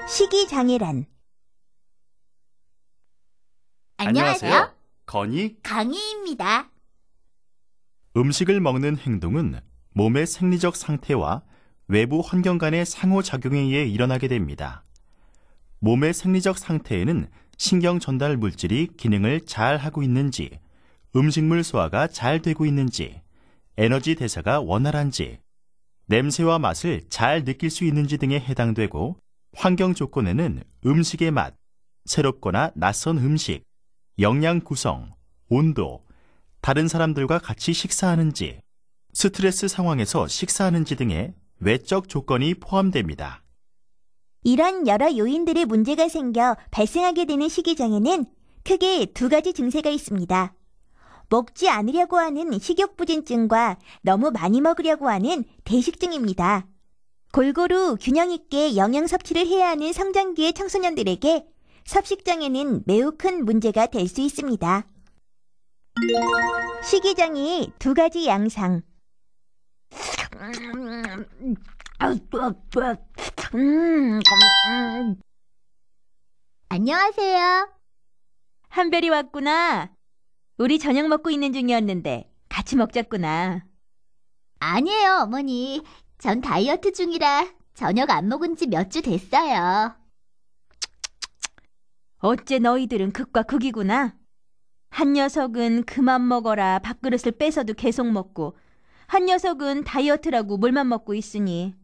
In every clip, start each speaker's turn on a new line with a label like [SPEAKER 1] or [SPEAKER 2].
[SPEAKER 1] 식이장애란.
[SPEAKER 2] 안녕하세요.
[SPEAKER 3] 건희.
[SPEAKER 2] 강희입니다.
[SPEAKER 3] 음식을 먹는 행동은 몸의 생리적 상태와 외부 환경 간의 상호작용에 의해 일어나게 됩니다. 몸의 생리적 상태에는 신경 전달 물질이 기능을 잘 하고 있는지, 음식물 소화가 잘 되고 있는지, 에너지 대사가 원활한지, 냄새와 맛을 잘 느낄 수 있는지 등에 해당되고, 환경 조건에는 음식의 맛, 새롭거나 낯선 음식, 영양 구성, 온도, 다른 사람들과 같이 식사하는지, 스트레스 상황에서 식사하는지 등의 외적 조건이 포함됩니다.
[SPEAKER 1] 이런 여러 요인들의 문제가 생겨 발생하게 되는 식이장애는 크게 두 가지 증세가 있습니다. 먹지 않으려고 하는 식욕부진증과 너무 많이 먹으려고 하는 대식증입니다. 골고루 균형 있게 영양 섭취를 해야 하는 성장기의 청소년들에게 섭식장애는 매우 큰 문제가 될 수 있습니다. 식이장애의 두 가지 양상.
[SPEAKER 2] 안녕하세요.
[SPEAKER 1] 한별이 왔구나. 우리 저녁 먹고 있는 중이었는데 같이 먹자꾸나.
[SPEAKER 2] 아니에요, 어머니. 전 다이어트 중이라 저녁 안 먹은 지 몇 주 됐어요.
[SPEAKER 1] 어째 너희들은 극과 극이구나. 한 녀석은 그만 먹어라 밥그릇을 뺏어도 계속 먹고, 한 녀석은 다이어트라고 물만 먹고 있으니.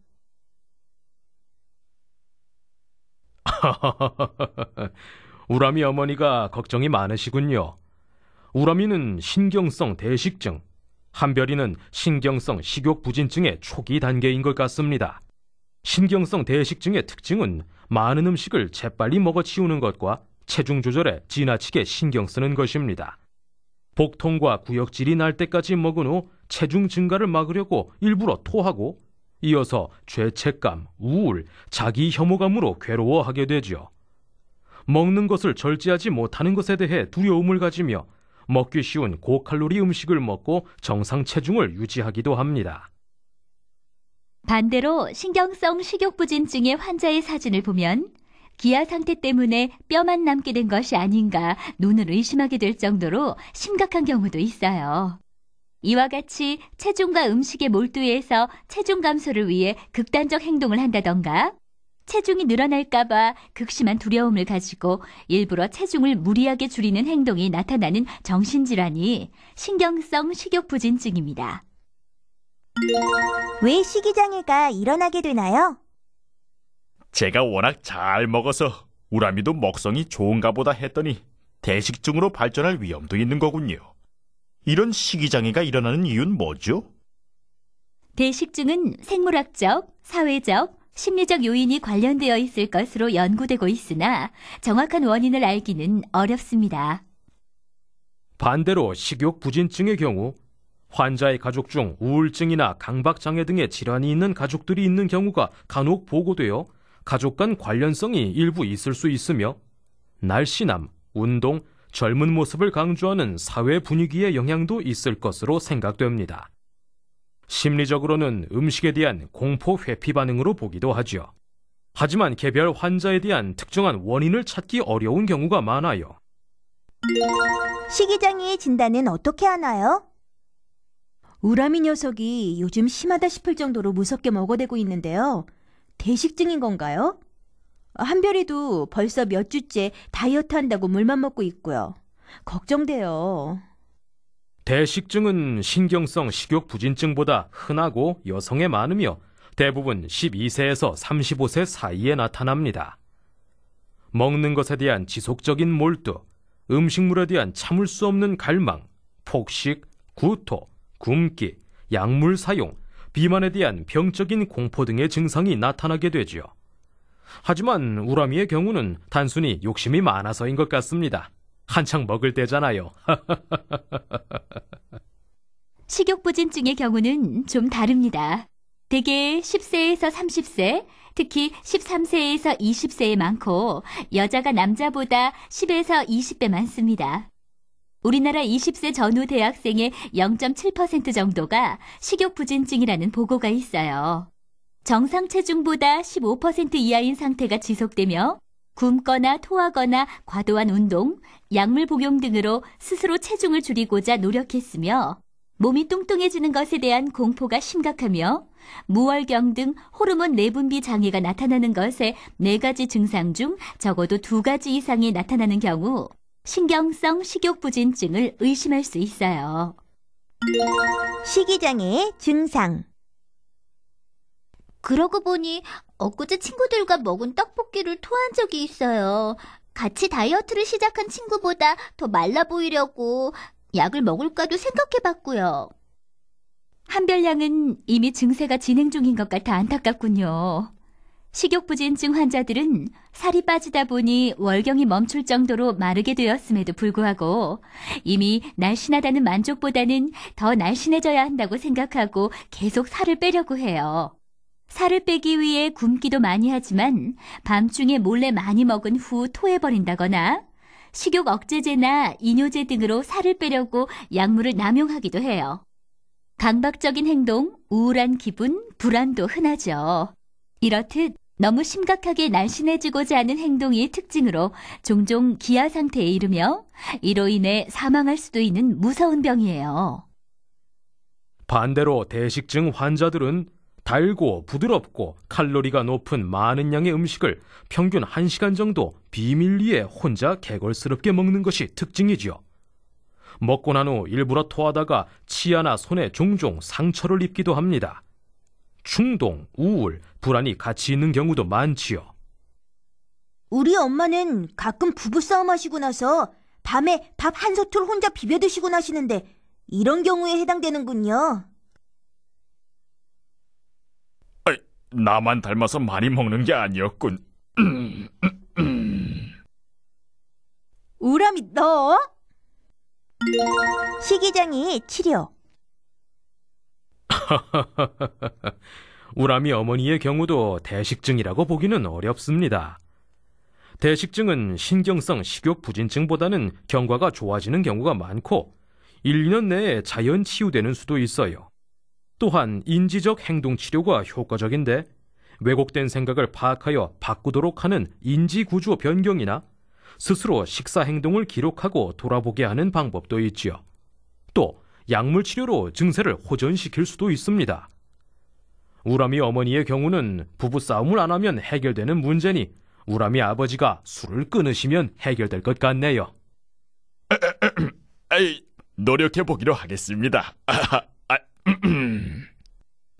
[SPEAKER 4] 우람이 어머니가 걱정이 많으시군요. 우람이는 신경성 대식증, 한별이는 신경성 식욕부진증의 초기 단계인 것 같습니다. 신경성 대식증의 특징은 많은 음식을 재빨리 먹어치우는 것과 체중 조절에 지나치게 신경 쓰는 것입니다. 복통과 구역질이 날 때까지 먹은 후 체중 증가를 막으려고 일부러 토하고, 이어서 죄책감, 우울, 자기 혐오감으로 괴로워하게 되죠. 먹는 것을 절제하지 못하는 것에 대해 두려움을 가지며 먹기 쉬운 고칼로리 음식을 먹고 정상 체중을 유지하기도 합니다.
[SPEAKER 5] 반대로 신경성 식욕부진증의 환자의 사진을 보면 기아 상태 때문에 뼈만 남게 된 것이 아닌가 눈을 의심하게 될 정도로 심각한 경우도 있어요. 이와 같이 체중과 음식에 몰두해서 체중 감소를 위해 극단적 행동을 한다던가, 체중이 늘어날까봐 극심한 두려움을 가지고 일부러 체중을 무리하게 줄이는 행동이 나타나는 정신질환이 신경성 식욕부진증입니다.
[SPEAKER 1] 왜 식이장애가 일어나게 되나요?
[SPEAKER 3] 제가 워낙 잘 먹어서 우람이도 먹성이 좋은가 보다 했더니 대식증으로 발전할 위험도 있는 거군요. 이런 식이장애가 일어나는 이유는 뭐죠?
[SPEAKER 5] 대식증은 생물학적, 사회적, 심리적 요인이 관련되어 있을 것으로 연구되고 있으나 정확한 원인을 알기는 어렵습니다.
[SPEAKER 4] 반대로 식욕부진증의 경우 환자의 가족 중 우울증이나 강박장애 등의 질환이 있는 가족들이 있는 경우가 간혹 보고되어 가족 간 관련성이 일부 있을 수 있으며, 날씬함, 운동, 젊은 모습을 강조하는 사회 분위기의 영향도 있을 것으로 생각됩니다. 심리적으로는 음식에 대한 공포 회피 반응으로 보기도 하죠. 하지만 개별 환자에 대한 특정한 원인을 찾기 어려운 경우가 많아요.
[SPEAKER 1] 식이장애의 진단은 어떻게 하나요? 우람이 녀석이 요즘 심하다 싶을 정도로 무섭게 먹어대고 있는데요. 대식증인 건가요? 한별이도 벌써 몇 주째 다이어트 한다고 물만 먹고 있고요. 걱정돼요.
[SPEAKER 4] 대식증은 신경성 식욕부진증보다 흔하고 여성에 많으며 대부분 12세에서 35세 사이에 나타납니다. 먹는 것에 대한 지속적인 몰두, 음식물에 대한 참을 수 없는 갈망, 폭식, 구토, 굶기, 약물 사용, 비만에 대한 병적인 공포 등의 증상이 나타나게 되죠. 하지만 우람이의 경우는 단순히 욕심이 많아서인 것 같습니다. 한창 먹을 때잖아요.
[SPEAKER 5] 식욕부진증의 경우는 좀 다릅니다. 대개 10세에서 30세, 특히 13세에서 20세에 많고 여자가 남자보다 10에서 20배 많습니다. 우리나라 20세 전후 대학생의 0.7% 정도가 식욕부진증이라는 보고가 있어요. 정상 체중보다 15% 이하인 상태가 지속되며 굶거나 토하거나 과도한 운동, 약물 복용 등으로 스스로 체중을 줄이고자 노력했으며 몸이 뚱뚱해지는 것에 대한 공포가 심각하며 무월경 등 호르몬 내분비 장애가 나타나는 것에 4가지 증상 중 적어도 2가지 이상이 나타나는 경우 신경성 식욕부진증을 의심할 수 있어요.
[SPEAKER 1] 식이장애의 증상.
[SPEAKER 2] 그러고 보니 엊그제 친구들과 먹은 떡볶이를 토한 적이 있어요. 같이 다이어트를 시작한 친구보다 더 말라 보이려고 약을 먹을까도 생각해봤고요.
[SPEAKER 5] 한별양은 이미 증세가 진행 중인 것 같아 안타깝군요. 식욕부진증 환자들은 살이 빠지다 보니 월경이 멈출 정도로 마르게 되었음에도 불구하고 이미 날씬하다는 만족보다는 더 날씬해져야 한다고 생각하고 계속 살을 빼려고 해요. 살을 빼기 위해 굶기도 많이 하지만 밤중에 몰래 많이 먹은 후 토해버린다거나 식욕 억제제나 이뇨제 등으로 살을 빼려고 약물을 남용하기도 해요. 강박적인 행동, 우울한 기분, 불안도 흔하죠. 이렇듯 너무 심각하게 날씬해지고자 하는 행동이 특징으로 종종 기아 상태에 이르며 이로 인해 사망할 수도 있는 무서운 병이에요.
[SPEAKER 4] 반대로 대식증 환자들은 달고 부드럽고 칼로리가 높은 많은 양의 음식을 평균 1시간 정도 비밀리에 혼자 개걸스럽게 먹는 것이 특징이지요. 먹고 난 후 일부러 토하다가 치아나 손에 종종 상처를 입기도 합니다. 충동, 우울, 불안이 같이 있는 경우도 많지요.
[SPEAKER 1] 우리 엄마는 가끔 부부싸움 하시고 나서 밤에 밥 한 솥을 혼자 비벼 드시곤 하시는데 이런 경우에 해당되는군요.
[SPEAKER 6] 나만 닮아서 많이 먹는 게 아니었군.
[SPEAKER 1] 우람이 너? 식이장애의 치료.
[SPEAKER 4] 우람이 어머니의 경우도 대식증이라고 보기는 어렵습니다. 대식증은 신경성 식욕부진증보다는 경과가 좋아지는 경우가 많고 1, 2년 내에 자연 치유되는 수도 있어요. 또한 인지적 행동치료가 효과적인데 왜곡된 생각을 파악하여 바꾸도록 하는 인지구조 변경이나 스스로 식사 행동을 기록하고 돌아보게 하는 방법도 있지요. 또 약물치료로 증세를 호전시킬 수도 있습니다. 우람이 어머니의 경우는 부부싸움을 안 하면 해결되는 문제니 우람이 아버지가 술을 끊으시면 해결될 것 같네요.
[SPEAKER 6] 노력해보기로 하겠습니다.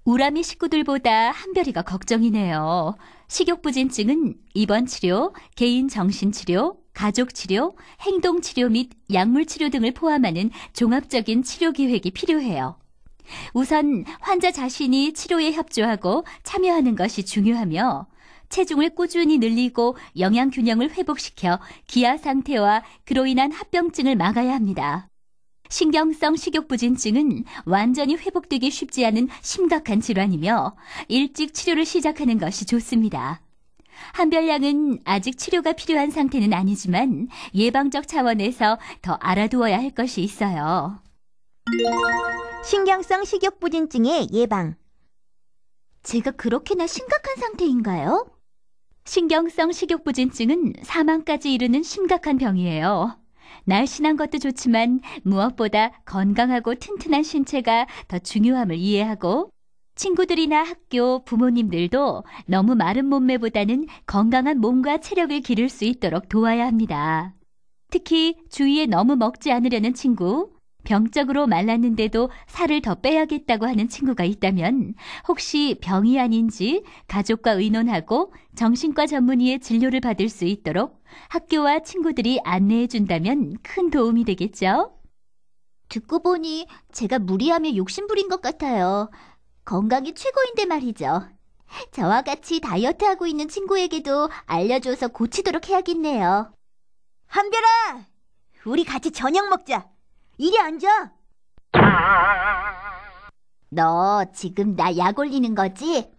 [SPEAKER 5] 우람이 식구들보다 한별이가 걱정이네요. 식욕부진증은 입원 치료, 개인 정신치료, 가족치료, 행동치료 및 약물치료 등을 포함하는 종합적인 치료 기획이 필요해요. 우선 환자 자신이 치료에 협조하고 참여하는 것이 중요하며 체중을 꾸준히 늘리고 영양 균형을 회복시켜 기아 상태와 그로 인한 합병증을 막아야 합니다. 신경성 식욕부진증은 완전히 회복되기 쉽지 않은 심각한 질환이며 일찍 치료를 시작하는 것이 좋습니다. 한별양은 아직 치료가 필요한 상태는 아니지만 예방적 차원에서 더 알아두어야 할 것이 있어요.
[SPEAKER 1] 신경성 식욕부진증의 예방.
[SPEAKER 2] 제가 그렇게나 심각한 상태인가요?
[SPEAKER 5] 신경성 식욕부진증은 사망까지 이르는 심각한 병이에요. 날씬한 것도 좋지만 무엇보다 건강하고 튼튼한 신체가 더 중요함을 이해하고 친구들이나 학교, 부모님들도 너무 마른 몸매보다는 건강한 몸과 체력을 기를 수 있도록 도와야 합니다. 특히 주위에 너무 먹지 않으려는 친구, 병적으로 말랐는데도 살을 더 빼야겠다고 하는 친구가 있다면 혹시 병이 아닌지 가족과 의논하고 정신과 전문의의 진료를 받을 수 있도록 학교와 친구들이 안내해 준다면 큰 도움이 되겠죠?
[SPEAKER 2] 듣고 보니 제가 무리하며 욕심부린 것 같아요. 건강이 최고인데 말이죠. 저와 같이 다이어트하고 있는 친구에게도 알려줘서 고치도록 해야겠네요.
[SPEAKER 1] 한별아, 우리 같이 저녁 먹자. 이리 앉아.
[SPEAKER 2] 너 지금 나 약 올리는 거지?